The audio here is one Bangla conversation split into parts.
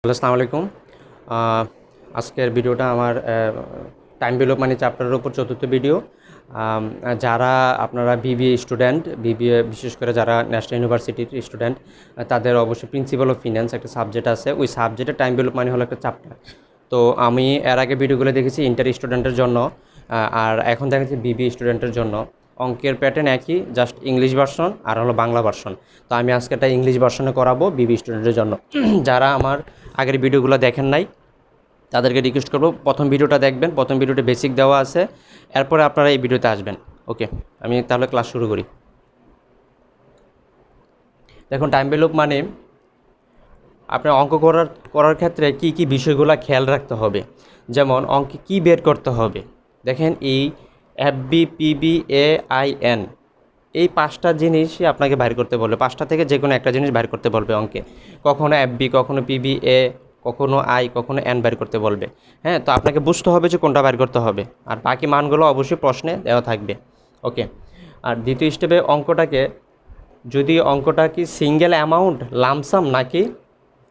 হ্যালো, আসসালামু আলাইকুম। আজকের ভিডিওটা আমার টাইম ভ্যালু অফ মানি চ্যাপ্টারের উপর চতুর্থ ভিডিও। যারা আপনারা বিবিএ স্টুডেন্ট, বিবিএ বিশেষ করে যারা ন্যাশনাল ইউনিভার্সিটির স্টুডেন্ট, তাদের অবশ্যই প্রিন্সিপাল অফ ফিন্যান্স একটা সাবজেক্ট আছে। ওই সাবজেক্টে টাইম ভ্যালু অফ মানি হলো একটা চ্যাপ্টার। তো আমি এর আগে ভিডিওগুলো দেখেছি ইন্টার স্টুডেন্টের জন্য, আর এখন দেখাচ্ছি বিবিএ স্টুডেন্টের জন্য। অঙ্কের প্যাটার্ন একই, জাস্ট ইংলিশ ভার্সন আর হলো বাংলা ভার্সন। তো আমি আজকে একটা ইংলিশ ভার্সনে করাবো বিবি স্টুডেন্টের জন্য। যারা আমার আগের ভিডিওগুলো দেখেন নাই তাদেরকে রিকোয়েস্ট করবো প্রথম ভিডিওটা দেখবেন। প্রথম ভিডিওতে বেসিক দেওয়া আছে, এরপরে আপনারা এই ভিডিওতে আসবেন। ওকে, আমি তাহলে ক্লাস শুরু করি। দেখুন, টাইম ভ্যালু অফ মানি আপনার অঙ্ক করার ক্ষেত্রে কি কি বিষয়গুলো খেয়াল রাখতে হবে। যেমন অঙ্কে কি বের করতে হবে, দেখেন এই FB, PB, A, I, N, এই পাঁচটা জিনিসই আপনাকে বাইর করতে বলবে। পাঁচটা থেকে যে কোনো একটা জিনিস বাইর করতে বলবে অঙ্কে। কখনো এফবি, কখনো পিবি, এ, কখনো আই, কখনো এন বাইর করতে বলবে। হ্যাঁ, তো আপনাকে বুঝতে হবে যে কোনটা বাইর করতে হবে, আর বাকি মানগুলো অবশ্যই প্রশ্নে দেওয়া থাকবে। ওকে, আর দ্বিতীয় স্টেপে অঙ্কটা কি সিঙ্গেল অ্যামাউন্ট, লামসাম নাকি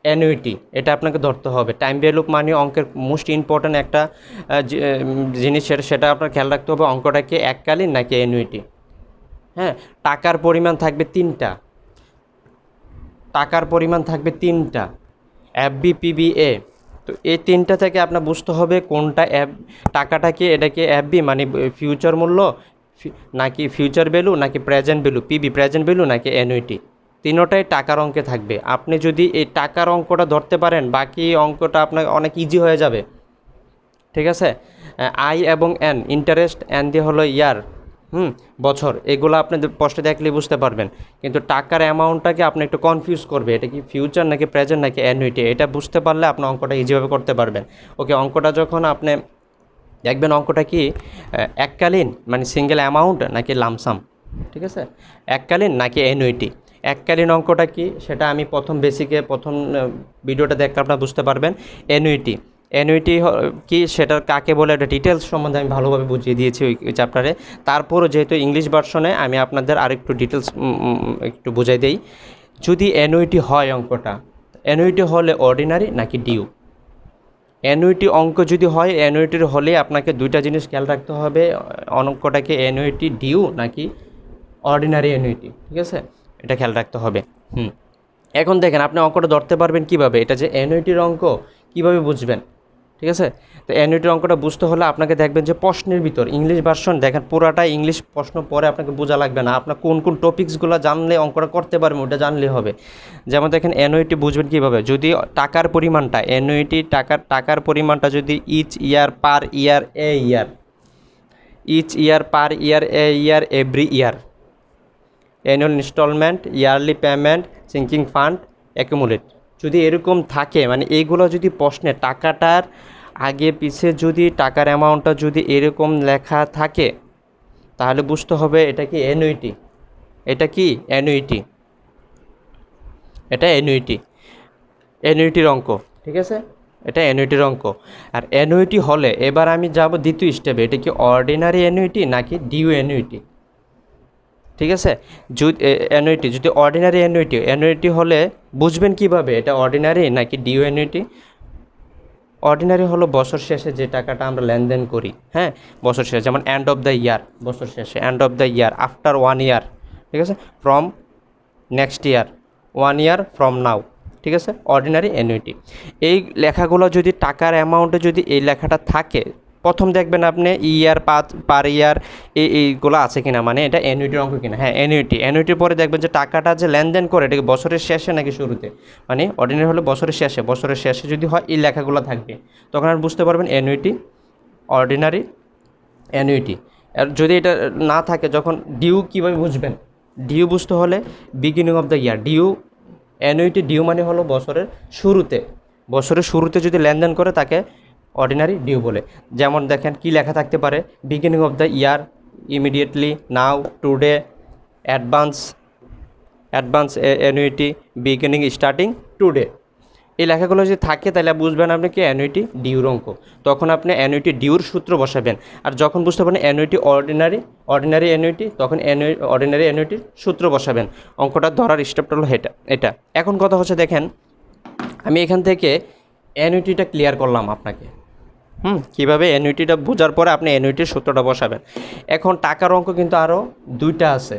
অ্যানুইটি, এটা আপনাকে ধরতে হবে। টাইম ভ্যালু মানে অঙ্কের মোস্ট ইম্পর্ট্যান্ট একটা জিনিস, সেটা আপনার খেয়াল রাখতে হবে। অঙ্কটা কি এককালীন নাকি অ্যানুইটি। হ্যাঁ, টাকার পরিমাণ থাকবে তিনটা, এফবি, পিবি, এ। তো এই তিনটা থেকে আপনার বুঝতে হবে কোনটা টাকাটা কি, এটা কি এফবি মানে ফিউচার মূল্য, নাকি ফিউচার ভ্যালু, নাকি present value, PB present value, নাকি অ্যানুইটি। তিনোটাই টাকার অঙ্কে থাকবে। আপনি যদি এই টাকার অঙ্কটা ধরতে পারেন, বাকি অঙ্কটা আপনার অনেক ইজি হয়ে যাবে। ঠিক আছে, আই এবং এন, ইন্টারেস্ট, এন দিয়ে হলো ইয়ার, বছর, এগুলো আপনি স্পষ্ট দেখলেই বুঝতে পারবেন। কিন্তু টাকার অ্যামাউন্টটাকে আপনি একটু কনফিউজ করবে, এটা কি ফিউচার নাকি প্রেজেন্ট নাকি অ্যানুইটি। এটা বুঝতে পারলে আপনি অঙ্কটা ইজিভাবে করতে পারবেন। ওকে, অঙ্কটা যখন আপনি দেখবেন, অঙ্কটা কি এককালীন মানে সিঙ্গেল অ্যামাউন্ট নাকি লামসাম। ঠিক আছে, এককালীন নাকি অ্যানুইটি। এককালীন অঙ্কটা কি সেটা আমি প্রথম ভিডিওটা দেখলে আপনারা বুঝতে পারবেন। অ্যানুইটি কি সেটা কাকে বলে, এটা ডিটেলস সম্বন্ধে আমি ভালোভাবে বুঝিয়ে দিয়েছি ওই চ্যাপ্টারে। তারপরও যেহেতু ইংলিশ ভার্সনে আমি আপনাদের আরেকটু ডিটেলস একটু বুঝাই দেই। যদি অ্যানুইটি হয় অঙ্কটা, অ্যানুইটি হলে অর্ডিনারি নাকি ডিউ। অ্যানুইটি অঙ্ক যদি হয়, অ্যানুইটির হলে আপনাকে দুইটা জিনিস খেয়াল রাখতে হবে। অঙ্কটাকে অ্যানুইটি ডিউ নাকি অর্ডিনারি অ্যানুইটি। ঠিক আছে, এটা খেয়াল রাখতে হবে। এখন দেখেন, আপনি অঙ্কটা ধরতে পারবেন কিভাবে, এটা যে অ্যানুইটির অঙ্ক কিভাবে বুঝবেন। ঠিক আছে, তো অ্যানুইটির অঙ্কটা বুঝতে হলে আপনাকে দেখবেন যে প্রশ্নের ভিতর ইংলিশ ভার্সন দেখেন, পুরাটাই ইংলিশ প্রশ্ন পরে আপনাকে বোঝা লাগবে না। আপনার কোন কোন টপিকসগুলো জানলে অঙ্কটা করতে পারবেন, ওটা জানলেই হবে। যেমন দেখেন, অ্যানুইটি বুঝবেন কীভাবে, যদি টাকার পরিমাণটা, অ্যানুইটি টাকার পরিমাণটা যদি each year per year a year, each year per year a year every year, annual instalment, yearly payment, sinking fund, accumulate, যদি এরকম থাকে, মানে এইগুলো যদি প্রশ্নে টাকাটার আগে পিছে যদি টাকার অ্যামাউন্টটা যদি এরকম লেখা থাকে, তাহলে বুঝতে হবে এটা কি অ্যানুইটি। অ্যানুইটির অঙ্ক। ঠিক আছে, এটা অ্যানুইটির অঙ্ক। আর অ্যানুইটি হলে এবার আমি যাব দ্বিতীয় স্টেপে, এটা কি অর্ডিনারি অ্যানুইটি নাকি ডিউ অ্যানুইটি। ঠিক আছে, যদি অর্ডিনারি অ্যানুইটি হলে বুঝবেন কিভাবে এটা অর্ডিনারি নাকি ডিউ অ্যানুইটি। অর্ডিনারি হলো বছর শেষে যে টাকাটা আমরা লেনদেন করি, হ্যাঁ, বছর শেষে, যেমন এন্ড অফ দ্য ইয়ার, বছর শেষে, and of the year after 1 ইয়ার। ঠিক আছে, from next year, 1 year from now. ঠিক আছে, অর্ডিনারি অ্যানুইটি। এই লেখাগুলো যদি টাকার অ্যামাউন্টে যদি এই লেখাটা থাকে, প্রথম দেখবেন আপনি ইয়ার পার ইয়ার এইগুলো আছে কিনা, মানে এটা অ্যানুইটির অঙ্ক কিনা। হ্যাঁ, অ্যানুইটির পরে দেখবেন যে টাকাটা যে লেনদেন করে, এটা বছরের শেষে নাকি শুরুতে, মানে অর্ডিনারি হলে বছরের শেষে যদি হয় এই লেখাগুলো থাকবে, তখন আর বুঝতে পারবেন অ্যানুইটি, অর্ডিনারি, অ্যানুইটি। আর যদি এটা না থাকে, যখন ডিউ কীভাবে বুঝবেন, ডিউ বুঝতে হলে beginning of the year, annuity due মানে হলো বছরের শুরুতে যদি লেনদেন করে তাকে অর্ডিনারি ডিউ বলে। যেমন দেখেন কি লেখা থাকতে পারে, beginning of the year, immediately, now, today, advance annuity, beginning, starting, today. এই লেখাগুলো যদি থাকে তাহলে বুঝবেন আপনি কি অ্যানুইটি ডিউর অঙ্ক। তখন আপনি অ্যানুইটি ডিউর সূত্র বসাবেন। আর যখন বুঝতে পারেন অ্যানুইটি অর্ডিনারি অ্যানুইটি, তখন অর্ডিনারি অ্যানুইটির সূত্র বসাবেন। অঙ্কটা ধরার স্টেপটা হলো এটা। এখন কথা হচ্ছে, দেখেন আমি এখান থেকে অ্যানুইটিটা ক্লিয়ার করলাম আপনাকে। কীভাবে অ্যানুইটিটা বোঝার পরে আপনি অ্যানুইটির সূত্রটা বসাবেন। এখন টাকার অঙ্ক কিন্তু আরও দুইটা আছে,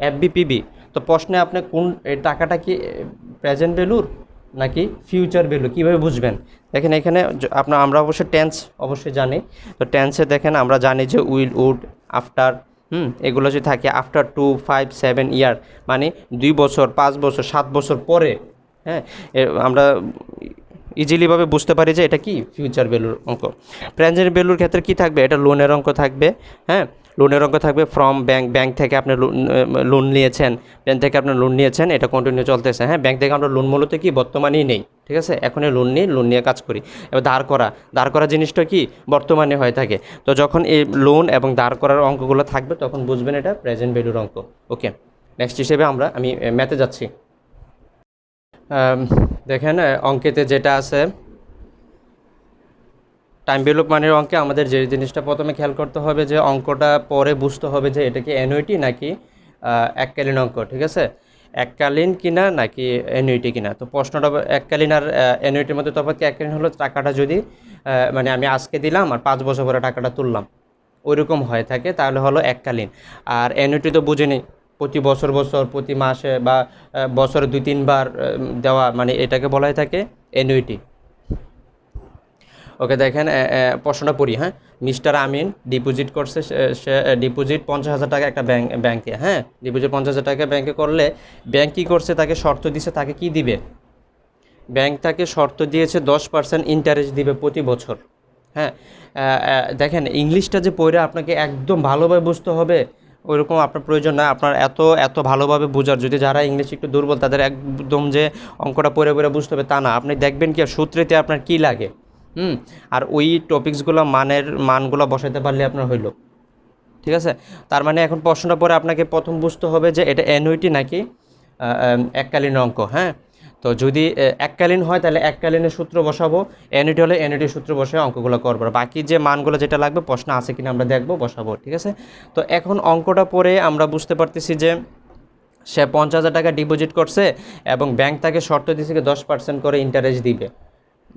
এফবিপিবি। তো প্রশ্নে আপনি কোন এই টাকাটা কি প্রেজেন্ট ভ্যালুর নাকি ফিউচার ভ্যালু কীভাবে বুঝবেন? দেখেন এখানে আমরা অবশ্যই টেন্স অবশ্যই জানি। তো টেন্সে দেখেন আমরা জানি যে উইল, উড, আফটার, এগুলো যদি থাকে আফটার 2, 5, 7 ইয়ার, মানে 2 বছর, 5 বছর, 7 বছর পরে, হ্যাঁ, আমরা ইজিলিভাবে বুঝতে পারি যে এটা কি ফিউচার ভ্যালুর অঙ্ক। প্রেজেন্ট ভ্যালুর ক্ষেত্রে কি থাকবে? এটা লোনের অঙ্ক থাকবে, হ্যাঁ, লোনের অঙ্ক থাকবে ফ্রম ব্যাংক থেকে আপনি লোন নিয়েছেন, ব্যাংক থেকে আপনি লোন নিয়েছেন, এটা কন্টিনিউ চলতেছে, হ্যাঁ। ব্যাংক থেকে আমরা লোন মূলত কি বর্তমানেই নেই, ঠিক আছে, এখনই লোন নিয়ে কাজ করি। এবার দাঁড় করা জিনিসটা কি বর্তমানে হয়ে থাকে। তো যখন এই লোন এবং দাঁড় করার অঙ্কগুলো থাকবে তখন বুঝবেন এটা প্রেজেন্ট ভ্যালুর অঙ্ক। ওকে, নেক্সট হিসেবে আমি ম্যাথে যাচ্ছি। দেখেন অঙ্কেতে যেটা আছে টাইম ভ্যালু মানের অঙ্কে আমাদের যে জিনিসটা প্রথমে খেয়াল করতে হবে যে অঙ্কটা পরে বুঝতে হবে যে এটা কি অ্যানুইটি নাকি এককালীন অঙ্ক, ঠিক আছে, এককালীন কিনা নাকি অ্যানুইটি কিনা। তো প্রশ্নটা এককালীন আর অ্যানুইটির মধ্যে তফাৎ কি? এককালীন হলো টাকাটা যদি মানে আমি আজকে দিলাম আর 5 বছর পরে টাকাটা তুললাম, ওইরকম হয়ে থাকে, তাহলে হলো এককালীন। আর অ্যানুইটি তো বুঝে নিই, প্রতি বছর প্রতি মাসে বা বছরে 2-3 বার দেওয়া, মানে এটাকে বলা হয়ে থাকে অ্যানুইটি। ওকে, দেখেন প্রশ্নটা পড়ি, হ্যাঁ। মিস্টার আমিন ডিপোজিট করছে, সে ডিপোজিট 50,000 টাকা একটা ব্যাংকে, হ্যাঁ, ডিপোজিট 50,000 টাকা ব্যাংকে করলে ব্যাংক কী করছে? তাকে শর্ত দিছে, তাকে কি দিবে? ব্যাংক তাকে শর্ত দিয়েছে 10% ইন্টারেস্ট দিবে প্রতি বছর, হ্যাঁ। দেখেন ইংলিশটা যে পড়ে আপনাকে একদম ভালোভাবে বুঝতে হবে ওইরকম আপনার প্রয়োজন না। আপনার এত ভালোভাবে বোঝার, যদি যারা ইংলিশ একটু দুর্বল তাদের একদম যে অঙ্কটা পড়ে বুঝতে হবে তা না। আপনি দেখবেন কি সূত্রেতে আপনার কী লাগে, আর ওই টপিকসগুলো মানগুলো বসাতে পারলে আপনার হইল, ঠিক আছে। তার মানে এখন প্রশ্নটা পরে আপনাকে প্রথম বুঝতে হবে যে এটা অ্যানুইটি নাকি এককালীন অঙ্ক, হ্যাঁ। তো যদি এককালীন হয় তাহলে এককালীনের সূত্র বসাবো, অ্যানুইটি হলে অ্যানুইটির সূত্র বসে অঙ্কগুলো করবো। বাকি যে মানগুলো যেটা লাগবে প্রশ্ন আছে কিনা আমরা দেখবো, বসাবো, ঠিক আছে। তো এখন অঙ্কটা পরে আমরা বুঝতে পারতেছি যে সে 50,000 টাকা ডিপোজিট করছে এবং ব্যাংক তাকে শর্ত দিয়েছে 10% করে ইন্টারেস্ট দিবে,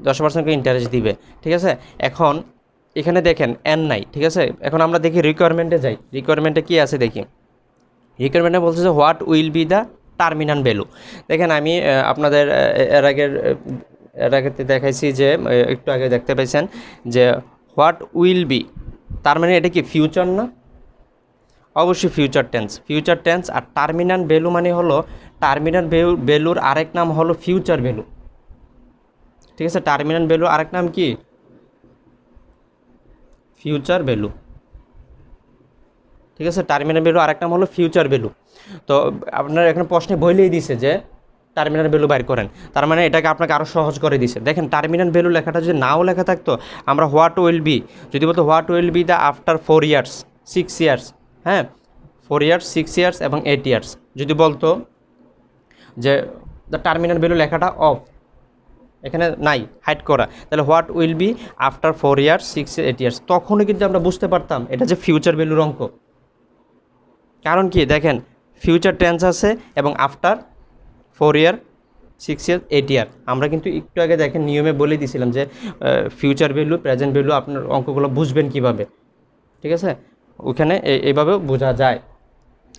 10% করে ইন্টারেস্ট দিবে, ঠিক আছে। এখন এখানে দেখেন এন নাই, ঠিক আছে। এখন আমরা দেখি রিকোয়ারমেন্টে যাই, রিকোয়ারমেন্টে কী আছে দেখি। রিকোয়ারমেন্টে বলছে যে what will be the terminal value. দেখেন আমি আপনাদের এর আগে দেখাইছি যে একটু আগে দেখতে পাইছেন যে হোয়াট উইল বি, তার মানে এটা কি ফিউচার না? অবশ্যই ফিউচার টেন্স। আর টার্মিনাল ভ্যালু মানে হলো টার্মিনাল ভ্যালুর আরেক নাম হলো ফিউচার ভ্যালু, ঠিক আছে। টার্মিনাল ভ্যালু আরেক নাম কি? ফিউচার ভ্যালু, ঠিক আছে। টার্মিনাল ভ্যালু আরেক নাম হলো ফিউচার ভ্যালু। তো আপনার এখানে প্রশ্নে বলেই দিছে যে টার্মিনাল ভ্যালু বাইর করেন, তার মানে এটাকে আপনাকে আরও সহজ করে দিছে। দেখেন টার্মিনাল ভ্যালু লেখাটা যদি নাও লেখা থাকতো, আমরা হোয়াট উইল বি যদি বলতো what will be the after 4 years 6 years, হ্যাঁ, 4 ইয়ার্স 6 ইয়ার্স এবং 8 ইয়ার্স, যদি বলতো যে দ্য টার্মিনাল ভ্যালু লেখাটা অফ, এখানে নাই, হাইড করা, তাহলে what will be after 4 years 6 8 years, তখনই কিন্তু আমরা বুঝতে পারতাম এটা যে ফিউচার ভ্যালুর অঙ্ক। কারণ কি দেখেন ফিউচার টেন্স আছে এবং আফটার 4 ইয়ার 6 ইয়ার 8 ইয়ার। আমরা কিন্তু একটু আগে দেখেন নিয়মে বলে দিয়েছিলাম যে ফিউচার ভ্যালু প্রেজেন্ট ভ্যালু আপনার অঙ্কগুলো বুঝবেন কিভাবে, ঠিক আছে, ওখানে এইভাবেও বোঝা যায়।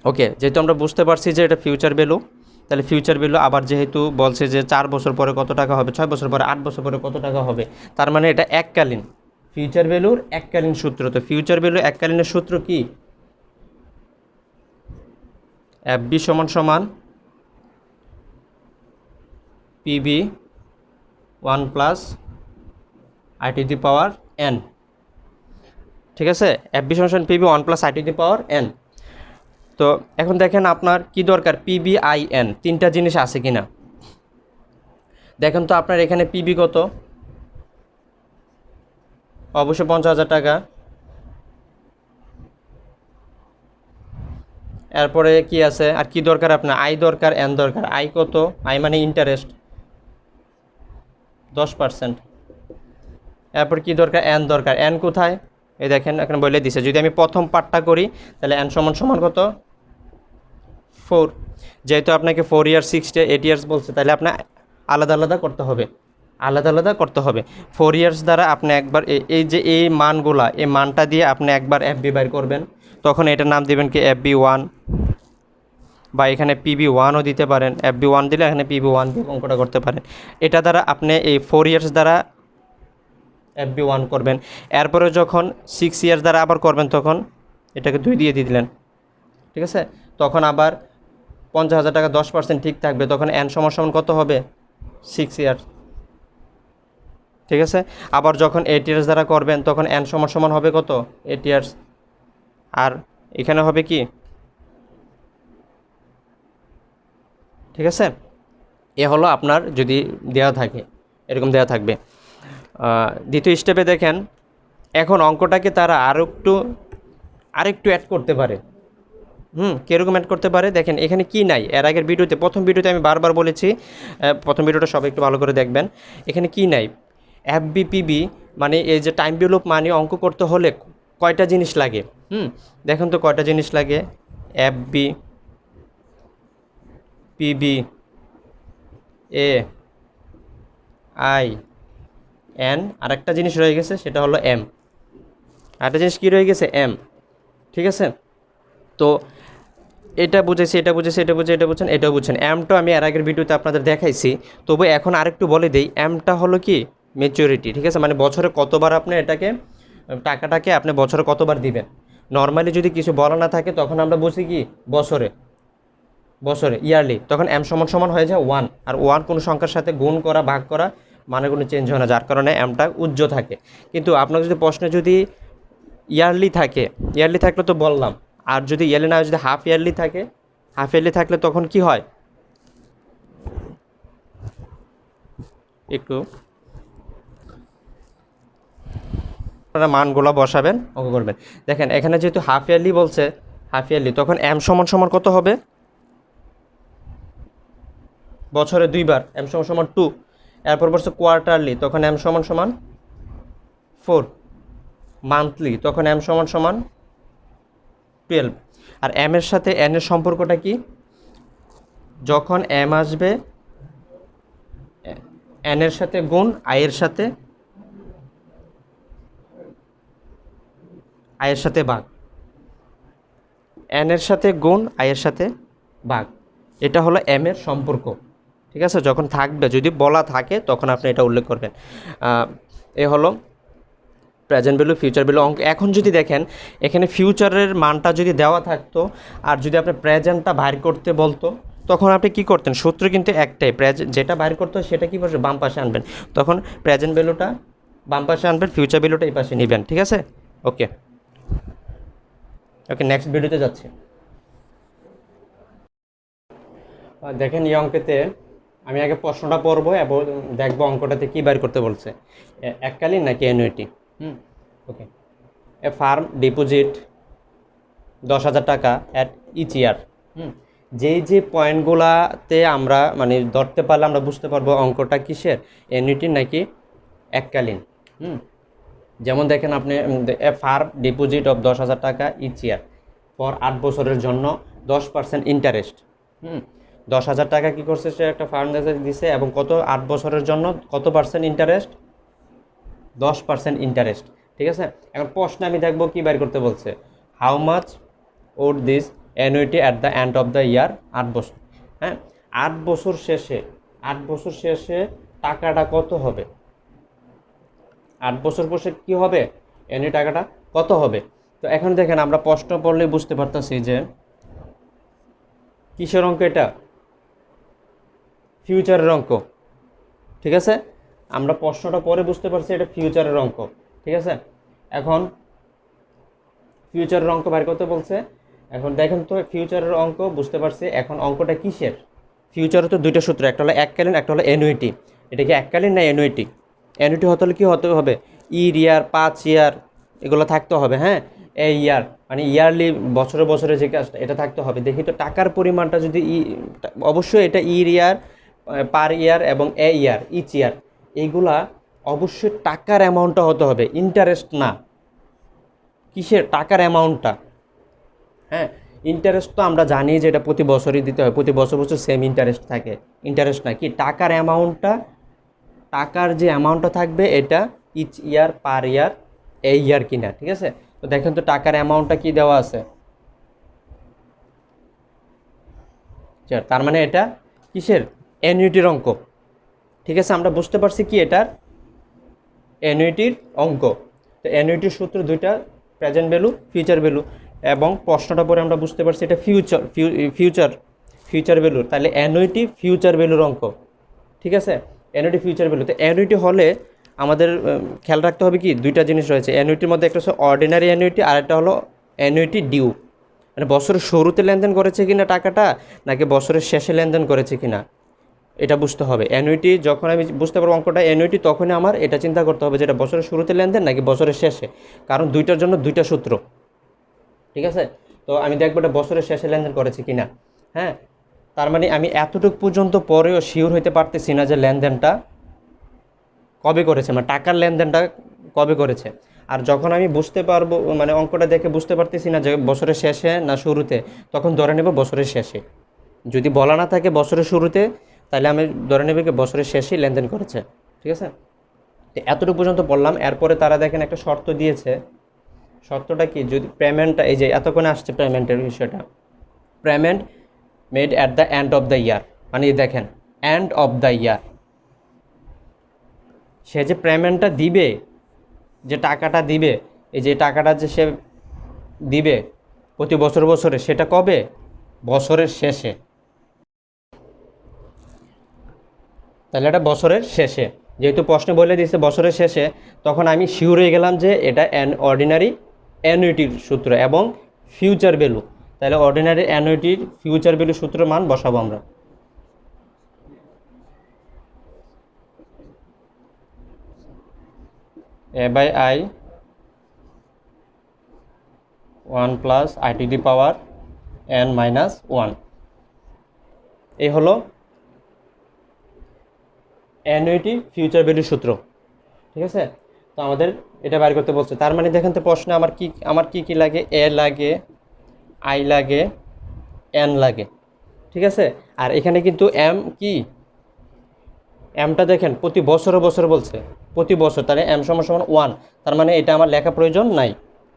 ওকে, যেহেতু আমরা বুঝতে পারছি যে এটা ফিউচার ভ্যালু, তাহলে ফিউচার ভ্যালু আবার যেহেতু বলছে যে 4 বছর পরে কত টাকা হবে, 6 বছর পরে, 8 বছর পরে কত টাকা হবে, তার মানে এটা এককালীন, ফিউচার ভ্যালুর এককালীন সূত্র। তো ফিউচার ভ্যালু এককালীনের সূত্র কি? এফবি সমান PB 1 plus I to the power N, ঠিক আছে। এফবি সমান PB 1 plus I to the power N. তো এখন দেখেন আপনার কি দরকার, পিবি আই এন, তিনটা জিনিস আছে কিনা দেখেন। তো আপনার এখানে পিবি কত? অবশ্যই 50,000 টাকা। এরপরে কি আছে, আর কি দরকার আপনার? আই দরকার, এন দরকার। আই কত? আই মানে ইন্টারেস্ট 10%। এরপর কি দরকার? এন দরকার। এন কোথায়? এই দেখেন এখানে বলে দিছে। যদি আমি প্রথম পার্টটা করি তাহলে এন সমান কত? 4। যেহেতু আপনাকে 4 ইয়ার্স 6 8 ইয়ার্স বলছে, তাহলে আপনার আলাদা আলাদা করতে হবে। আলাদা আলাদা করতে হবে। 4 ইয়ার্স দ্বারা আপনি একবার এই যে এই মানগুলা, এই মানটা দিয়ে আপনি একবার এফবি বাইর করবেন, তখন এটার নাম দিবেন কি FB1, বা এখানে PB1ও দিতে পারেন। FB1 দিলে এখানে PB1 দিয়ে অঙ্কটা করতে পারেন। এটা দ্বারা আপনি এই 4 ইয়ার্স দ্বারা FB1 করবেন। এরপরে যখন 6 ইয়ার্স দ্বারা আবার করবেন, তখন এটাকে 2 দিয়ে দিলেন, ঠিক আছে। তখন আবার 50,000 টাকা 10% ঠিক থাকবে, তখন n সমান কত হবে? 6 ইয়ার্স, ঠিক আছে। আবার যখন 8 ইয়ার্স দ্বারা করবেন, তখন n সমান হবে কত? 8 ইয়ার্স। আর এখানে হবে কি, ঠিক আছে। এ হলো আপনার যদি দেওয়া থাকে, এরকম দেওয়া থাকবে। দ্বিতীয় স্টেপে দেখেন, এখন অঙ্কটাকে তারা আরেকটু অ্যাড করতে পারে। কীরকম অ্যাড করতে পারে দেখেন, এখানে কি নাই, এর আগের ভিডিওতে, প্রথম ভিডিওতে আমি বারবার বলেছি, প্রথম ভিডিওটা সবাই একটু ভালো করে দেখবেন। এখানে কি নাই, FBPB মানে এই যে টাইম বিলোপ মানে অঙ্ক করতে হলে কয়টা জিনিস লাগে, দেখেন তো কয়টা জিনিস লাগে। FBPBAIN, আরেকটা জিনিস রয়ে গেছে, সেটা হলো M। আরেকটা জিনিস কী রয়ে গেছে? M, ঠিক আছে। তো এটা বুঝেছি, এটা বুঝেছি, এটা বুঝে, এটা বুঝছেন, এটাও বুঝছেন। এমটা আমি এর আগের ভিডিওতে আপনাদের দেখাইছি, তবু এখন আরেকটু বলে দিই। এমটা হলো কি ম্যাচুরিটি, ঠিক আছে, মানে বছরে কতবার আপনি টাকাটাকে আপনি বছরে কতবার দিবেন। নর্মালি যদি কিছু বলা না থাকে, তখন আমরা বুঝি কি বছরে ইয়ারলি, তখন M সমান হয়ে যায় 1। আর 1 কোনো সংখ্যার সাথে গুণ করা, ভাগ করা, মানে কোনো চেঞ্জ হয় না, যার কারণে এমটা উজ্জ্ব থাকে। কিন্তু আপনার যদি প্রশ্নে যদি ইয়ারলি থাকলে তো বললাম, আর যদি ইয়ারলি না, যদি হাফ ইয়ারলি থাকলে তখন কি হয়, একটু আপনারা মানগুলো বসাবেন, অঙ্ক করবেন। দেখেন এখানে যেহেতু হাফ ইয়ারলি বলছে, তখন M সমান কত হবে? বছরে 2বার, M সমান 2। এরপর বলছে কোয়ার্টারলি, তখন M সমান 4। মান্থলি, তখন M সমান 12। আর M এর সাথে N এর সম্পর্কটা কি? যখন M আসবে, N এর সাথে গুণ, I এর সাথে ভাগ। N এর সাথে গুণ, I এর সাথে ভাগ, এটা হলো M এর সম্পর্ক, ঠিক আছে। যখন থাকবে, যদি বলা থাকে, তখন আপনি এটা উল্লেখ করবেন। এ হলো প্রেজেন্ট ভ্যালু, ফিউচার ভ্যালু অঙ্ক। এখন যদি দেখেন, এখানে ফিউচারের মানটা যদি দেওয়া থাকতো, আর যদি আপনি প্রেজেন্টটা বাইর করতে বলতো, তখন আপনি কি করতেন? সূত্র কিন্তু একটাই, যেটা বাইর করতে হয় সেটা কি করবে? বাম পাশে আনবেন। তখন প্রেজেন্ট ভ্যালুটা বাম পাশে আনবেন, ফিউচার ভ্যালুটা এই পাশে নেবেন, ঠিক আছে। ওকে, নেক্সট ভিডিওতে যাচ্ছি। দেখেন এই অঙ্কেতে আমি আগে প্রশ্নটা পড়বো এবং দেখবো অঙ্কটাতে কী বাইর করতে বলছে, এককালীন নাকি অ্যানুইটি। ওকে, এ ফার্ম ডিপোজিট 10,000 টাকা অ্যাট ইচ ইয়ার। যে পয়েন্টগুলাতে আমরা মানে ধরতে পারলে আমরা বুঝতে পারবো অঙ্কটা কিসের, অ্যানুইটি নাকি এককালীন। যেমন দেখেন আপনি, এ ফার্ম ডিপোজিট অফ 10,000 টাকা ইচ ইয়ার ফর 8 বছরের জন্য 10% ইন্টারেস্ট। 10,000 টাকা কী করছে, সে একটা ফার্ম দিছে, এবং কত 8 বছরের জন্য কত পার্সেন্ট ইন্টারেস্ট? 10% ইন্টারেস্ট, ঠিক আছে। এখন প্রশ্নে আমি দেখবো কী বের করতে বলছে, how much would this annuity at the end of the year, 8 বছর। 8 বছর শেষে টাকাটা কত হবে? 8 বছর পরে কী হবে, অ্যানুইটি টাকাটা কত হবে? তো এখন দেখেন, আমরা প্রশ্ন পড়লেই বুঝতে পারতেছি যে কিসের অঙ্ক এটা, ফিউচারের অঙ্ক, ঠিক আছে। আমরা প্রশ্নটা পরে বুঝতে পারছি এটা ফিউচারের অঙ্ক, ঠিক আছে। এখন ফিউচারের অঙ্ক বের করতে বলছে। এখন দেখেন তো ফিউচারের অঙ্ক বুঝতে পারছি। এখন অঙ্কটা কিসের? ফিউচারে তো দুইটা সূত্র, একটা হলো এককালীন, একটা হলো অ্যানুইটি। এটা কি এককালীন না অ্যানুইটি? অ্যানুইটি হতে হলে কী হতে হবে, ইয়ার 5 ইয়ার এগুলো থাকতে হবে। এই ইয়ার মানে ইয়ারলি, বছরে যে কাজটা, এটা থাকতে হবে। দেখি তো টাকার পরিমাণটা যদি অবশ্যই এটা ইয়ার, পার ইয়ার এবং ইয়ার, ইচ ইয়ার, এইগুলা অবশ্যই টাকার অ্যামাউন্টটা হতে হবে, ইন্টারেস্ট না। কিসের? টাকার অ্যামাউন্টটা। ইন্টারেস্ট তো আমরা জানি যে এটা প্রতি বছরই দিতে হয়, প্রতি বছর সেম ইন্টারেস্ট থাকে। ইন্টারেস্ট না, কি টাকার অ্যামাউন্টটা টাকার যে অ্যামাউন্টটা থাকবে এটা ইচ ইয়ার পার ইয়ার এই ইয়ার কিনা, ঠিক আছে। তো দেখেন তো টাকার অ্যামাউন্টটা কি দেওয়া আছে, তার মানে এটা কিসের অ্যানুইটির অঙ্ক, ঠিক আছে। আমরা বুঝতে পারছি কি এটার অ্যানুইটির অঙ্ক। তো অ্যানুইটির সূত্র দুইটা, প্রেজেন্ট ভ্যালু, ফিউচার ভ্যালু, এবং প্রশ্নটা পরে আমরা বুঝতে পারছি এটা ফিউচার ভ্যালুর, তাহলে অ্যানুইটি ফিউচার ভ্যালুর অঙ্ক, ঠিক আছে। অ্যানুইটি ফিউচার ভ্যালু, তো অ্যানুইটি হলে আমাদের খেয়াল রাখতে হবে কি দুইটা জিনিস রয়েছে অ্যানুইটির মধ্যে, একটা হচ্ছে অর্ডিনারি অ্যানুইটি আর একটা হলো অ্যানুইটি ডিউ, মানে বছরের শুরুতে লেনদেন করেছে কিনা টাকাটা নাকি বছরের শেষে লেনদেন করেছে কিনা এটা বুঝতে হবে। অ্যানুইটি যখন আমি বুঝতে পারবো অঙ্কটা অ্যানুইটি, তখনই আমার এটা চিন্তা করতে হবে যে এটা বছরের শুরুতে লেনদেন নাকি বছরের শেষে, কারণ দুইটার জন্য দুইটা সূত্র, ঠিক আছে। তো আমি দেখবো এটা বছরের শেষে লেনদেন করেছে কিনা। হ্যাঁ, তার মানে আমি এতটুকু পর্যন্ত পরেও শিওর হইতে পারতেছি না যে লেনদেনটা কবে করেছে, মানে টাকার লেনদেনটা কবে করেছে। আর যখন আমি বুঝতে পারবো, মানে অঙ্কটা দেখে বুঝতে পারতেছি না যে বছরের শেষে না শুরুতে, তখন ধরে নেব বছরের শেষে। যদি বলা না থাকে বছরের শুরুতে, তাহলে আমি ধরে নেব কি বছরের শেষেই লেনদেন করেছে, ঠিক আছে। তো এতটুকু পর্যন্ত বললাম। এরপরে তারা দেখেন একটা শর্ত দিয়েছে, শর্তটা কি, যদি পেমেন্টটা, এই যে এতক্ষণে আসছে পেমেন্টের বিষয়টা, payment made at the end of the ইয়ার, মানে দেখেন এন্ড অফ দ্য ইয়ার, সে যে পেমেন্টটা দিবে, যে টাকাটা দিবে, এই যে টাকাটা যে সে দিবে প্রতি বছরে, সেটা কবে, বছরের শেষে। তাহলে এটা বছরের শেষে, যেহেতু প্রশ্নে বলে দিয়েছে বছরের শেষে, তখন আমি শিওর হয়ে গেলাম যে এটা অর্ডিনারি অ্যানুইটির সূত্র এবং ফিউচার ভ্যালু। তাহলে অর্ডিনারি অ্যানুইটির ফিউচার ভ্যালু সূত্র মান বসাবো আমরা। a by I 1 plus I to the power n minus 1, এই হলো অ্যানুইটি ফিউচার ভ্যালু সূত্র, ঠিক আছে। তো আমাদের এটা বাইর করতে বলছে। তার মানে দেখেন তো প্রশ্নে আমার কি লাগে, এ লাগে, আই লাগে, এন লাগে, ঠিক আছে। আর এখানে কিন্তু এম কি, এমটা দেখেন প্রতি বছরে বলছে, প্রতি বছর, তাহলে এম সমান 1, তার মানে এটা আমার লেখা প্রয়োজন নাই।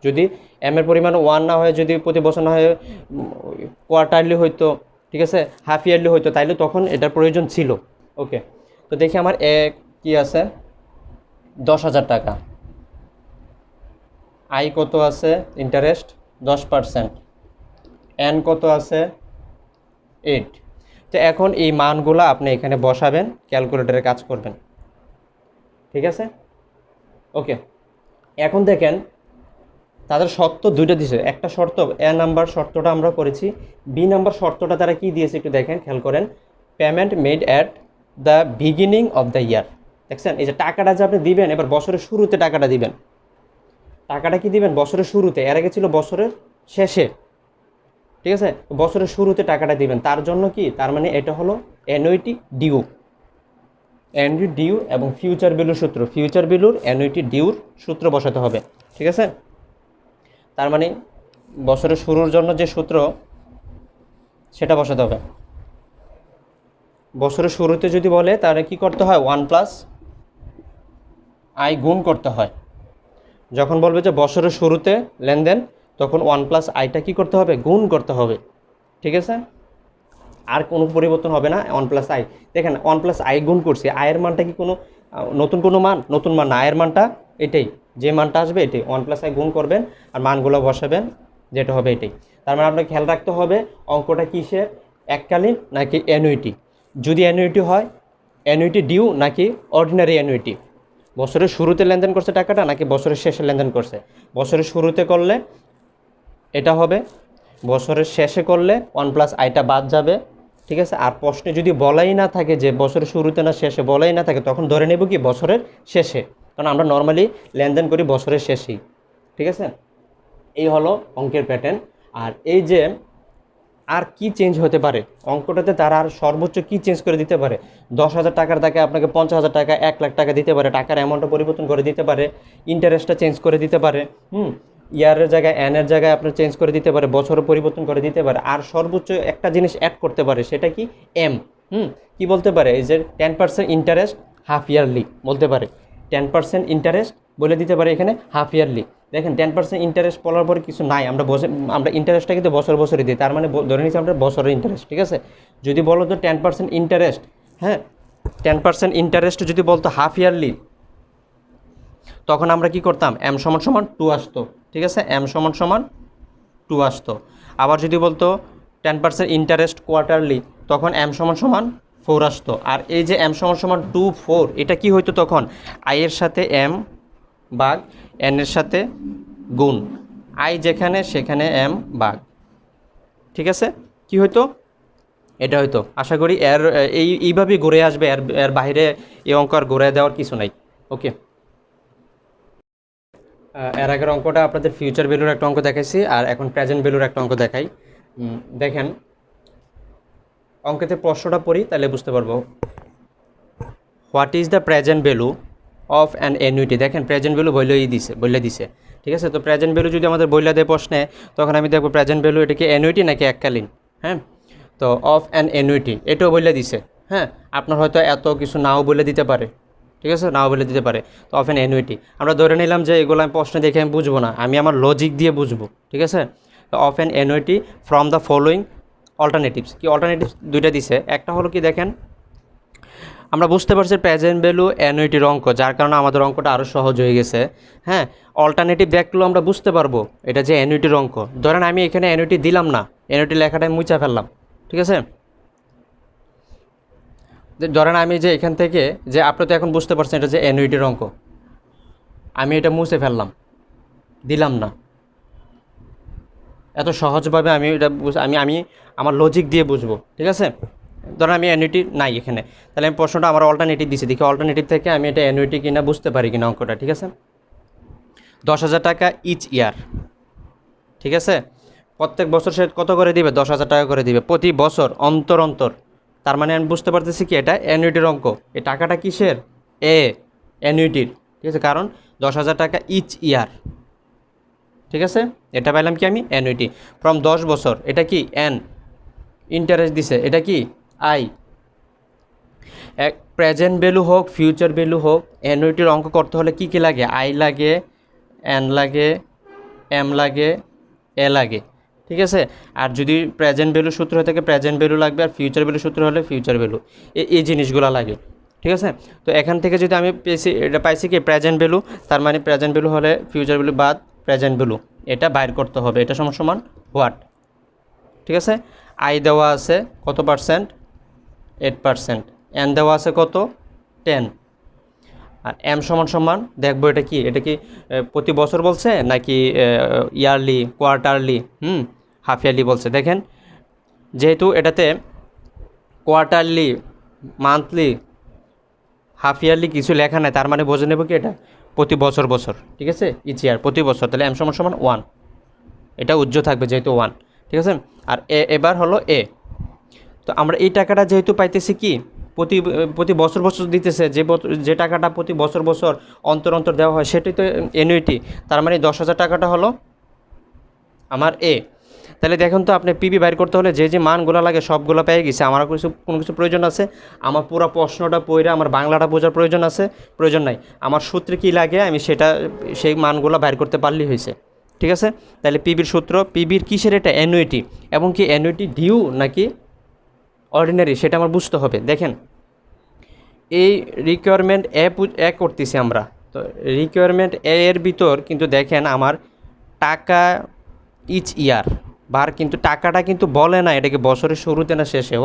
যদি এম এর পরিমাণ 1 না হয়, যদি প্রতি বছর না হয় কোয়ার্টারলি হইতো, ঠিক আছে, হাফ ইয়ারলি হইতো, তাইলে তখন এটার প্রয়োজন ছিল। ওকে, তো দেখি আমার এ কি আছে, 10,000 টাকা, আই কত আছে, ইন্টারেস্ট 10%, এন কত আছে 8। তো এখন এই মানগুলো আপনি এখানে বসাবেন, ক্যালকুলেটরে কাজ করবেন, ঠিক আছে। ওকে, এখন দেখেন তাদের শর্ত দুইটা দিয়েছে, একটা শর্ত এ নাম্বার শর্তটা আমরা করেছি, বি নাম্বার শর্তটা তারা কি দিয়েছে একটু দেখেন, খেয়াল করেন, payment made at the beginning of the ইয়ার। দেখছেন, এই যে টাকাটা যে আপনি দিবেন, এবার বছরের শুরুতে টাকাটা দিবেন, টাকাটা কি দিবেন বছরের শুরুতে, এর আগে ছিল বছরের শেষে, ঠিক আছে। বছরের শুরুতে টাকাটা দিবেন, তার জন্য কি, তার মানে এটা হলো অ্যানুইটি ডিউ, অ্যানুইটি ডিউ এবং ফিউচার ভ্যালুর সূত্র, ফিউচার ভ্যালুর অ্যানুইটি ডিউর সূত্র বসাতে হবে, ঠিক আছে। তার মানে বছরের শুরুর জন্য যে সূত্র সেটা বসাতে হবে। বছরের শুরুতে যদি বলে তাহলে কি করতে হয়, 1 প্লাস আই গুণ করতে হয়। যখন বলবে যে বছরের শুরুতে লেনদেন, তখন 1 প্লাস আইটা কী করতে হবে, গুণ করতে হবে, ঠিক আছে। আর কোনো পরিবর্তন হবে না, 1 প্লাস আই। দেখেন 1 প্লাস আই গুণ করছি, আয়ের মানটা কি কোনো নতুন মান না, আয়ের মানটা এটাই, যে মানটা আসবে এটাই, 1 প্লাস আই গুণ করবেন আর মানগুলো বসাবেন, যেটা হবে এটাই। তার মানে আপনাকে খেয়াল রাখতে হবে অঙ্কটা কিসের, এককালীন নাকি অ্যানুইটি। যদি অ্যানুইটি হয়, অ্যানুইটি ডিউ নাকি অর্ডিনারি অ্যানুইটি, বছরের শুরুতে লেনদেন করছে টাকাটা নাকি বছরের শেষে লেনদেন করছে। বছরের শুরুতে করলে এটা হবে, বছরের শেষে করলে 1 প্লাস আইটা বাদ যাবে, ঠিক আছে। আর প্রশ্নে যদি বলাই না থাকে যে বছরের শুরুতে না শেষে, বলাই না থাকে, তখন ধরে নেব কি বছরের শেষে, কারণ আমরা নর্মালি লেনদেন করি বছরের শেষেই, ঠিক আছে। এই হলো অঙ্কের প্যাটার্ন। আর এই যে আর কি চেঞ্জ হতে পারে অঙ্কটাতে, তারা আর সর্বোচ্চ কি চেঞ্জ করে দিতে পারে, 10,000 টাকার টাকা আপনাকে 50,000 টাকা, 1 লাখ টাকা দিতে পারে, টাকার অ্যামাউন্টটা পরিবর্তন করে দিতে পারে, ইন্টারেস্টটা চেঞ্জ করে দিতে পারে, ইয়ারের জায়গায় এনের জায়গায় আপনার চেঞ্জ করে দিতে পারে, বছরও পরিবর্তন করে দিতে পারে। আর সর্বোচ্চ একটা জিনিস অ্যাড করতে পারে, সেটা কি, এম, কি বলতে পারে, এই যে 10% ইন্টারেস্ট হাফ ইয়ারলি বলতে পারে, 10% ইন্টারেস্ট বলে দিতে পারে এখানে হাফ ইয়ারলি। দেখেন 10% ইন্টারেস্ট বলার পরে কিছু নাই, আমরা ইন্টারেস্টটা কিন্তু বছর বছরই দিই, তার মানে ধরে নিচ্ছি আমরা বছরের ইন্টারেস্ট, ঠিক আছে। যদি বলো তো 10% ইন্টারেস্ট, হ্যাঁ 10% ইন্টারেস্ট যদি বলতো হাফ ইয়ারলি, তখন আমরা কি করতাম, এম সমান সমান 2 আসতো, ঠিক আছে, এম সমান সমান 2 আসতো। আবার যদি বলতো 10% ইন্টারেস্ট কোয়ার্টারলি, তখন এম সমান সমান 4 আসতো। আর এই যে এম সমান সমান 2 4, এটা কি হইতো তখন, আই এর সাথে এম ভাগ এন এর সাথে গুণ, আই যেখানে সেখানে এম ভাগ, ঠিক আছে, কি হইতো এটা হয়তো। আশা করি এইভাবেই ঘুরে আসবে, এর বাইরে এই অঙ্ক আর ঘুরে দেওয়ার কিছু নাই। ওকে, এর আগের অঙ্কটা আপনাদের ফিউচার ভ্যালুর একটা অঙ্ক দেখাইছি, আর এখন প্রেজেন্ট ভ্যালুর একটা অঙ্ক দেখাই। দেখেন অঙ্কেতে প্রশ্নটা পড়ি তাহলে বুঝতে পারবো। What is the present value of an annuity. দেখেন প্রেজেন্ট ভ্যালু বলে দিছে, ঠিক আছে। তো প্রেজেন্ট ভ্যালু যদি আমাদের বইলা দেয় প্রশ্নে, তখন আমি দেখবো প্রেজেন্ট ভ্যালু এটা কি অ্যানুইটি নাকি এককালীন, হ্যাঁ। তো অফ অ্যান অ্যানুইটি এটাও বলে দিছে, হ্যাঁ। আপনার হয়তো এত কিছু নাও বলে দিতে পারে, ঠিক আছে, নাও বলে দিতে পারে। তো অফ অ্যান অ্যানুইটি আমরা ধরে নিলাম যে এগুলো আমি প্রশ্ন দেখে আমি বুঝবো না, আমি আমার লজিক দিয়ে বুঝবো, ঠিক আছে। তো of an annuity from the following alternatives, কি অল্টারনেটিভস দুইটা দিছে। একটা হলো কি, দেখেন আমরা বুঝতে পারছি প্রেজেন্ট ভ্যালু অ্যানুইটির অঙ্ক, যার কারণে আমাদের অঙ্কটা আরও সহজ হয়ে গেছে, হ্যাঁ। অল্টারনেটিভ দেখলেও আমরা বুঝতে পারবো এটা যে অ্যানুইটির অঙ্ক। ধরেন আমি এখানে অ্যানুইটি দিলাম না, অ্যানুইটি লেখাটা আমি মুছা ফেললাম, ঠিক আছে। ধরেন আমি যে এখান থেকে, যে আপনি তো এখন বুঝতে পারছেন এটা যে অ্যানুইটির অঙ্ক, আমি এটা মুছে ফেললাম, দিলাম না, এত সহজভাবে আমি এটা আমি আমার লজিক দিয়ে বুঝবো, ঠিক আছে। ধরেন আমি অ্যানুইটি নাই এখানে, তাহলে আমি প্রশ্নটা আমার অল্টারনেটিভ দিচ্ছি, দেখি অল্টারনেটিভ থেকে আমি এটা অ্যানুইটি কিনা বুঝতে পারি কিনা অঙ্কটা, ঠিক আছে। 10,000 টাকা ইচ ইয়ার, ঠিক আছে। প্রত্যেক বছর সে কত করে দিবে, 10,000 টাকা করে দিবে প্রতি বছর অন্তর অন্তর। তার মানে আমি বুঝতে পারতেছি কি এটা অ্যানুইটির অঙ্ক। এই টাকাটা কিসের, অ্যানুইটির, ঠিক আছে, কারণ 10,000 টাকা ইচ ইয়ার, ঠিক আছে। এটা পাইলাম কি আমি অ্যানুইটি ফ্রম 10 বছর, এটা কি এন, ইন্টারেস্ট দিছে, এটা কি আই। এক প্রেজেন্ট ভ্যালু হোক ফিউচার ভ্যালু হোক, অ্যানুইটির অঙ্ক করতে হলে কি কি লাগে, আই লাগে, এন লাগে, এম লাগে, এ লাগে, ঠিক আছে। আর যদি প্রেজেন্ট ভ্যালু সূত্র হয়ে থাকে প্রেজেন্ট ভ্যালু লাগবে, আর ফিউচার ভ্যালু সূত্র হলে ফিউচার ভ্যালু, এই জিনিসগুলো লাগে, ঠিক আছে। তো এখান থেকে যদি আমি পাইছি কি প্রেজেন্ট ভ্যালু, তার মানে প্রেজেন্ট ভ্যালু হলে ফিউচার ভ্যালু বাদ প্রেজেন্ট ভ্যালু, এটা বাইর করতে হবে। এটা সমান সমান হোয়াট, ঠিক আছে। আই দেওয়া আছে কত পার্সেন্ট, 8%, এন দেওয়া আছে কত 10, আর এম সমান সমান দেখবো এটা কি প্রতি বছর বলছে নাকি ইয়ারলি, কোয়ার্টারলি, হাফ ইয়ারলি বলছে। দেখেন যেহেতু এটাতে কোয়ার্টারলি, মান্থলি, হাফ ইয়ারলি কিছু লেখা নাই, তার মানে বোঝে নেব কি এটা প্রতি বছর বছর, ঠিক আছে, ইচ ইয়ার প্রতি বছর, তাহলে এম সমান সমান 1, এটা উজ্জ্ব থাকবে যেহেতু 1, ঠিক আছে। আর এবার হলো এ। তো আমরা এই টাকাটা যেহেতু পাইতেছি কি প্রতি প্রতি বছর বছর দিতেছে, যে টাকাটা প্রতি বছর বছর অন্তর অন্তর দেওয়া হয় সেটাই তো অ্যানুইটি। তার মানে 10,000 টাকাটা হলো আমার এ। তাহলে দেখুন তো আপনি পিবি বাইর করতে হলে যে মানগুলো লাগে সবগুলো পেয়ে গেছে, আমার কোনো কিছু প্রয়োজন আছে, আমার পুরো প্রশ্নটা পড়ে আমার বাংলাটা বোঝার প্রয়োজন আছে, প্রয়োজন নাই। আমার সূত্রে কী লাগে আমি সেই মানগুলো বাইর করতে পারলেই হয়েছে, ঠিক আছে। তাহলে পিবির সূত্র, পিবির কিসের এটা অ্যানুইটি, এবং কি অ্যানুইটি ডিউ নাকি অর্ডিনারি সেটা আমার বুঝতে হবে। দেখেন এই রিকোয়ারমেন্ট এ করতেছি আমরা, তো রিকোয়ারমেন্ট এর ভিতর কিন্তু দেখেন আমার টাকা ইচ ইয়ার বার, কিন্তু টাকাটা কিন্তু বলে না এটাকে বছরের শুরুতে না শেষে,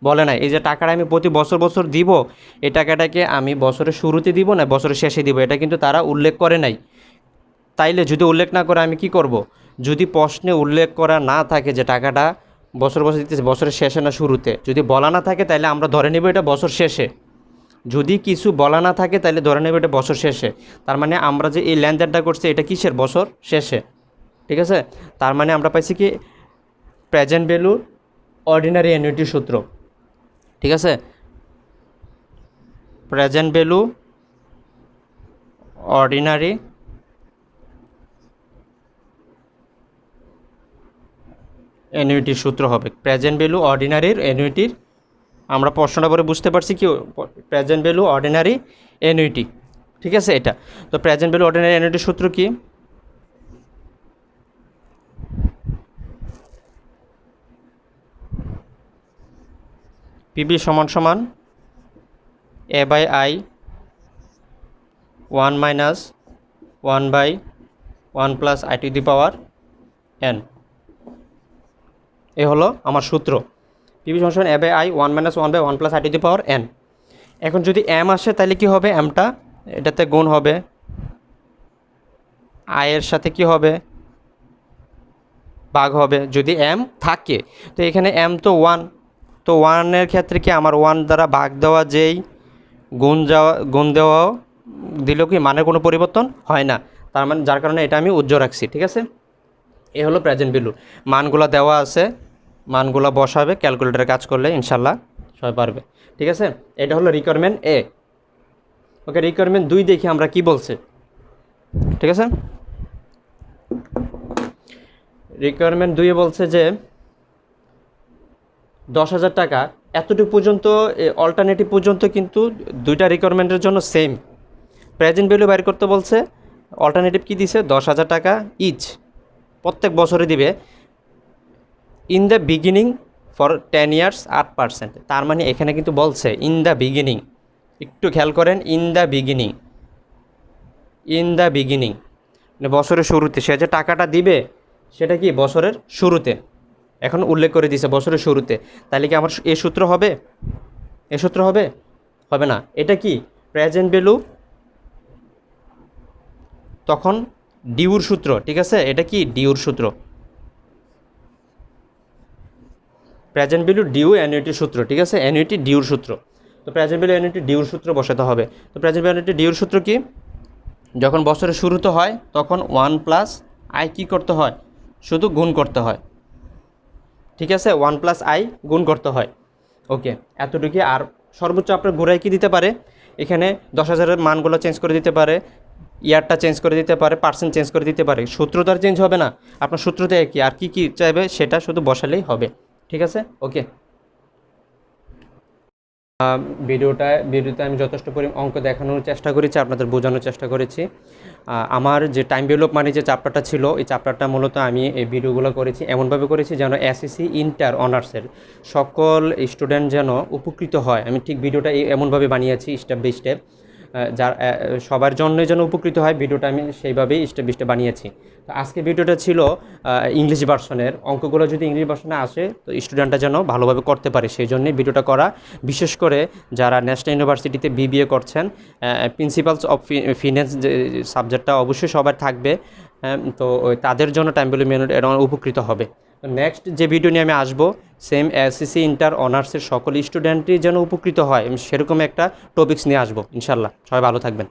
বলে না। এই যে টাকাটা আমি প্রতি বছর বছর দিব, এই টাকাটাকে আমি বছরের শুরুতে দিব না বছরের শেষে দিব, এটা কিন্তু তারা উল্লেখ করে নাই। তাইলে যদি উল্লেখ না করে আমি কি করব, যদি প্রশ্নে উল্লেখ করা না থাকে যে টাকাটা বছর বছর দিতেছে বছরের শেষে না শুরুতে, যদি বলা না থাকে তাহলে আমরা ধরে নেব এটা বছর শেষে। যদি কিছু বলা না থাকে তাহলে ধরে নেব এটা বছর শেষে। তার মানে আমরা যে এই লেনদেনটা করছি এটা কিসের, বছর শেষে, ঠিক আছে। তার মানে আমরা পাইছি কি প্রেজেন্ট ভ্যালু অর্ডিনারি অ্যানুইটি সূত্র, ঠিক আছে। প্রেজেন্ট ভ্যালু অর্ডিনারি অ্যানুইটির সূত্র হবে, প্রেজেন্ট ভ্যালু অর্ডিনারির অ্যানুইটির আমরা প্রশ্নটা পরে বুঝতে পারছি কি প্রেজেন্ট ভ্যালু অর্ডিনারি অ্যানুইটি, ঠিক আছে এটা। তো প্রেজেন্ট ভ্যালু অর্ডিনারি অ্যানুইটির সূত্র কি? পিবি সমান সমান A by I 1 minus 1 by 1 plus I to the power N. এ হলো আমার সূত্র। পিবি সমান সমান A by I 1 minus 1 by 1 plus I to the power N. এখন যদি এম আসে তাহলে কি হবে? এমটা এটাতে গুণ হবে, আয়ের সাথে কি হবে? ভাগ হবে যদি এম থাকে। তো এখানে এম তো 1, তো 1-এর ক্ষেত্রে কি আমার 1 দ্বারা ভাগ দেওয়া যেই গুণ দেওয়া দিলেও কি মানের কোনো পরিবর্তন হয় না, তার মানে যার কারণে এটা আমি উজ্জ্বল রাখছি, ঠিক আছে। এ হলো প্রেজেন্ট ভ্যালু, মানগুলো দেওয়া আছে, মানগুলো বসাবে, ক্যালকুলেটারে কাজ করলে ইনশাল্লাহ সবাই পারবে, ঠিক আছে। এটা হলো রিকোয়ারমেন্ট এ। ওকে, রিকোয়ারমেন্ট 2 দেখি আমরা কি বলছে, ঠিক আছে। রিকোয়ারমেন্ট 2-এ বলছে যে 10,000 টাকা এতটুকু পর্যন্ত, অল্টারনেটিভ পর্যন্ত কিন্তু দুইটা রিকোয়ারমেন্টের জন্য সেম। প্রেজেন্ট ভ্যালু বাইর করতে বলছে, অল্টারনেটিভ কি দিছে? 10,000 টাকা ইচ প্রত্যেক বছরে দিবে in the beginning for 10 years 8%। তার মানে এখানে কিন্তু বলছে ইন দ্য বিগিনিং, একটু খেয়াল করেন, in the beginning, in the beginning মানে বছরের শুরুতে সে যে টাকাটা দিবে সেটা কি বছরের শুরুতে, এখন উল্লেখ করে দিছে বছরের শুরুতে। তাহলে কি আমার এ সূত্র হবে? এ সূত্র হবে? হবে না। এটা কি প্রেজেন্ট ভ্যালু তখন ডিউর সূত্র, ঠিক আছে। এটা কি ডিউর সূত্র, প্রেজেন্ট ভ্যালু ডিউ অ্যানুইটি সূত্র, ঠিক আছে, অ্যানুইটি ডিউর সূত্র। তো প্রেজেন্ট ভ্যালু অ্যানুইটি ডিউর সূত্র বসাতে হবে। তো প্রেজেন্ট ভ্যালু অ্যানুইটি ডিউর সূত্র কি? যখন বছরের শুরুতে হয় তখন 1 প্লাস আই কী করতে হয়? শুধু গুণ করতে হয়, ঠিক আছে, 1 প্লাস আই গুণ করতে হয়। ওকে, এতটুকু। আর সর্বোচ্চ আপনার ঘোরায় কি দিতে পারে? এখানে 10,000-এর মানগুলো চেঞ্জ করে দিতে পারে, ইয়ারটা চেঞ্জ করে দিতে পারে, পার্সেন্ট চেঞ্জ করে দিতে পারে। সূত্র তো আর চেঞ্জ হবে না, আপনার সূত্রতে কি আর কি কি চাইবে সেটা শুধু বসালেই হবে, ঠিক আছে। ওকে, ভিডিওতে আমি যথেষ্ট অঙ্ক দেখানোর চেষ্টা করেছি, আপনাদের বোঝানোর চেষ্টা করেছি। আমার যে টাইম ডেভেলপ মানে যে চ্যাপ্টারটা ছিল, এই চ্যাপ্টারটা মূলত আমি এই ভিডিওগুলো করেছি এমনভাবে করেছি যেন এসএসসি ইন্টার অনার্সের সকল স্টুডেন্ট যেন উপকৃত হয়। আমি ঠিক ভিডিওটা এমনভাবে বানিয়েছি স্টেপ বাই স্টেপ, যার সবার জন্যই যেন উপকৃত হয়, ভিডিওটা আমি সেইভাবেই স্টেপ বাই স্টেপ বানিয়েছি। তো আজকে ভিডিওটা ছিল ইংলিশ ভার্সনের। অঙ্কগুলো যদি ইংলিশ ভার্সনে আসে তো স্টুডেন্টরা যেন ভালোভাবে করতে পারে, সেই জন্যই ভিডিওটা করা। বিশেষ করে যারা ন্যাশনাল ইউনিভার্সিটিতে বিবিএ করছেন, প্রিন্সিপালস অফ ফিন্যান্স যে সাবজেক্টটা অবশ্যই সবার থাকবে, তো তাদের জন্য টাইম ভ্যালু ম্যানেজমেন্ট এরা উপকৃত হবে। তো নেক্সট যে ভিডিও নিয়ে আমি আসবো, সেম এসএসসি ইন্টার অনার্সের সকল স্টুডেন্টই যেন উপকৃত হয়, সেরকম একটা টপিকস নিয়ে আসবো ইনশাল্লাহ। সবাই ভালো থাকবেন।